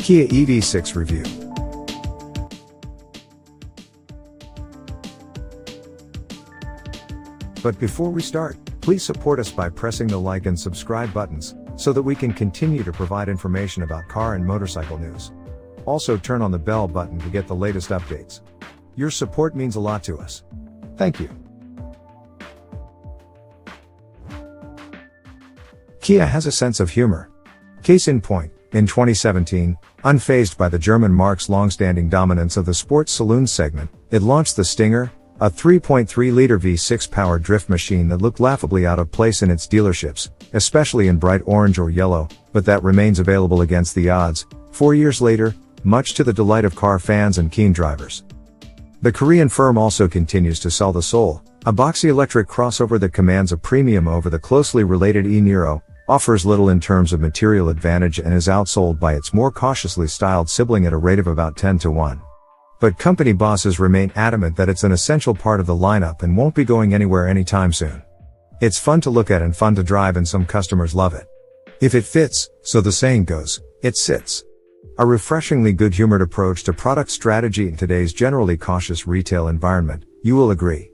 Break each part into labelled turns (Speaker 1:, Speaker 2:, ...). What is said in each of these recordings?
Speaker 1: Kia EV6 review. But before we start, please support us by pressing the like and subscribe buttons, so that we can continue to provide information about car and motorcycle news. Also turn on the bell button to get the latest updates. Your support means a lot to us. Thank you. Kia has a sense of humor. Case in point, in 2017, unfazed by the German marque's long-standing dominance of the sports saloon segment, it launched the Stinger, a 3.3-liter V6 powered drift machine that looked laughably out of place in its dealerships, especially in bright orange or yellow, but that remains available against the odds, 4 years later, much to the delight of car fans and keen drivers. The Korean firm also continues to sell the Soul, a boxy electric crossover that commands a premium over the closely related e-Niro, offers little in terms of material advantage and is outsold by its more cautiously styled sibling at a rate of about 10-1. But company bosses remain adamant that it's an essential part of the lineup and won't be going anywhere anytime soon. It's fun to look at and fun to drive, and some customers love it. If it fits, so the saying goes, it sits. A refreshingly good-humored approach to product strategy in today's generally cautious retail environment, you will agree.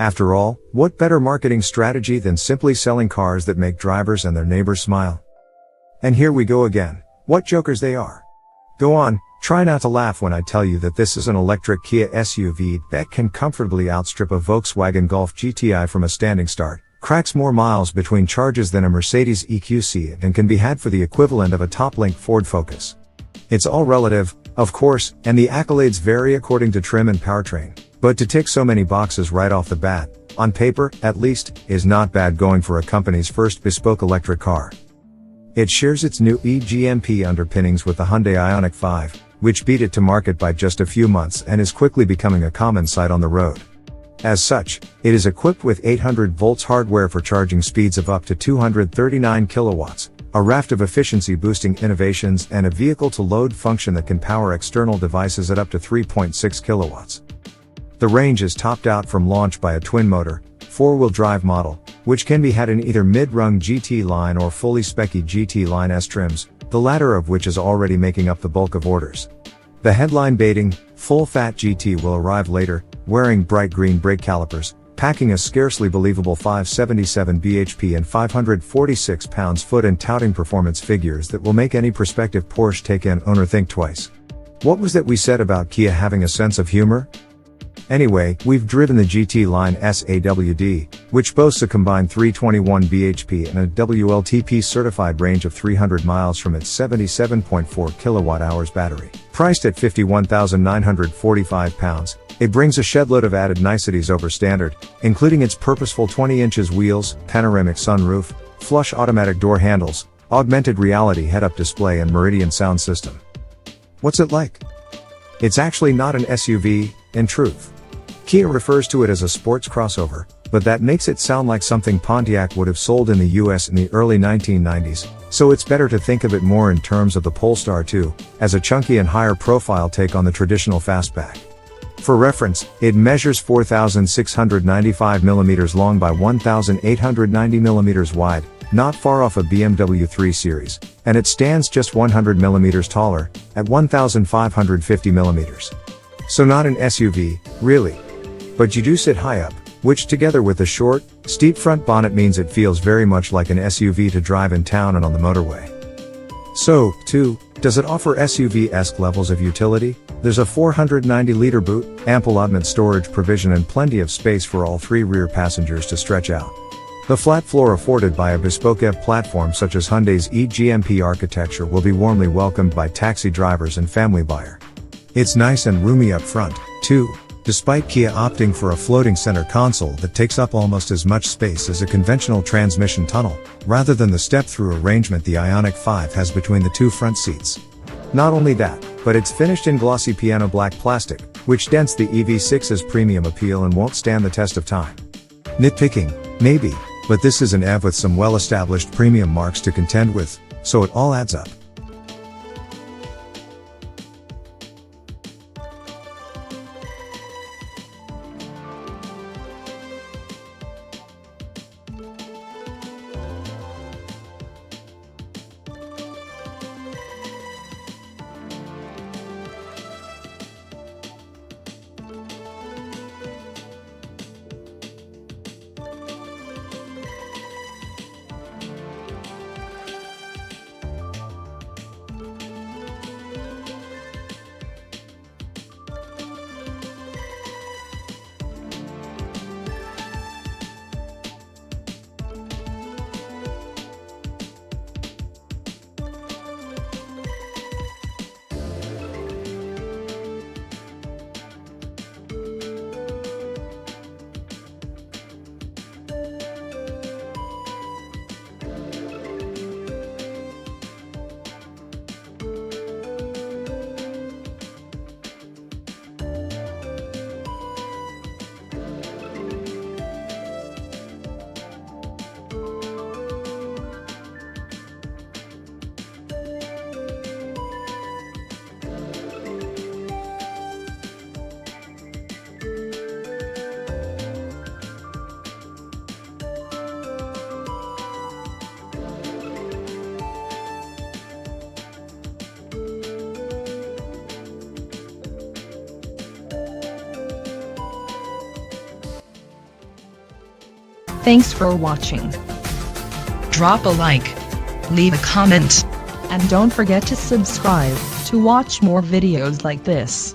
Speaker 1: After all, what better marketing strategy than simply selling cars that make drivers and their neighbors smile? And here we go again. What jokers they are. Go on, try not to laugh when I tell you that this is an electric Kia SUV that can comfortably outstrip a Volkswagen Golf GTI from a standing start, cracks more miles between charges than a Mercedes EQC, and can be had for the equivalent of a top-link Ford Focus. It's all relative, of course, and the accolades vary according to trim and powertrain. But to tick so many boxes right off the bat, on paper, at least, is not bad going for a company's first bespoke electric car. It shares its new eGMP underpinnings with the Hyundai Ioniq 5, which beat it to market by just a few months and is quickly becoming a common sight on the road. As such, it is equipped with 800 volts hardware for charging speeds of up to 239 kilowatts, a raft of efficiency-boosting innovations, and a vehicle-to-load function that can power external devices at up to 3.6 kilowatts. The range is topped out from launch by a twin-motor, four-wheel drive model, which can be had in either mid-rung GT line or fully specced GT line S trims, the latter of which is already making up the bulk of orders. The headline-baiting, full-fat GT will arrive later, wearing bright green brake calipers, packing a scarcely believable 577 bhp and 546 pounds-foot, and touting performance figures that will make any prospective Porsche take-in owner think twice. What was that we said about Kia having a sense of humor? Anyway, we've driven the GT line SAWD, which boasts a combined 321 bhp and a WLTP certified range of 300 miles from its 77.4 kilowatt-hours battery. Priced at £51,945, it brings a shed-load of added niceties over standard, including its purposeful 20 inches wheels, panoramic sunroof, flush automatic door handles, augmented reality head-up display, and Meridian sound system. What's it like? It's actually not an SUV, in truth. Kia refers to it as a sports crossover, but that makes it sound like something Pontiac would have sold in the US in the early 1990s, so it's better to think of it more in terms of the Polestar 2, as a chunky and higher profile take on the traditional fastback. For reference, it measures 4,695 mm long by 1,890 mm wide, not far off a BMW 3 Series, and it stands just 100 mm taller, at 1,550 mm. So not an SUV, really. But you do sit high up, which together with the short, steep front bonnet means it feels very much like an SUV to drive in town and on the motorway. So, too, does it offer SUV-esque levels of utility? There's a 490-liter boot, ample oddment storage provision, and plenty of space for all three rear passengers to stretch out. The flat floor afforded by a bespoke EV platform such as Hyundai's eGMP architecture will be warmly welcomed by taxi drivers and family buyer. It's nice and roomy up front, too, despite Kia opting for a floating center console that takes up almost as much space as a conventional transmission tunnel, rather than the step-through arrangement the Ioniq 5 has between the two front seats. Not only that, but it's finished in glossy piano black plastic, which dents the EV6's premium appeal and won't stand the test of time. Nitpicking? Maybe, but this is an EV with some well-established premium marques to contend with, so it all adds up.
Speaker 2: Thanks for watching.
Speaker 3: Drop a like. Leave a comment.
Speaker 2: And don't forget to subscribe to watch more videos like this.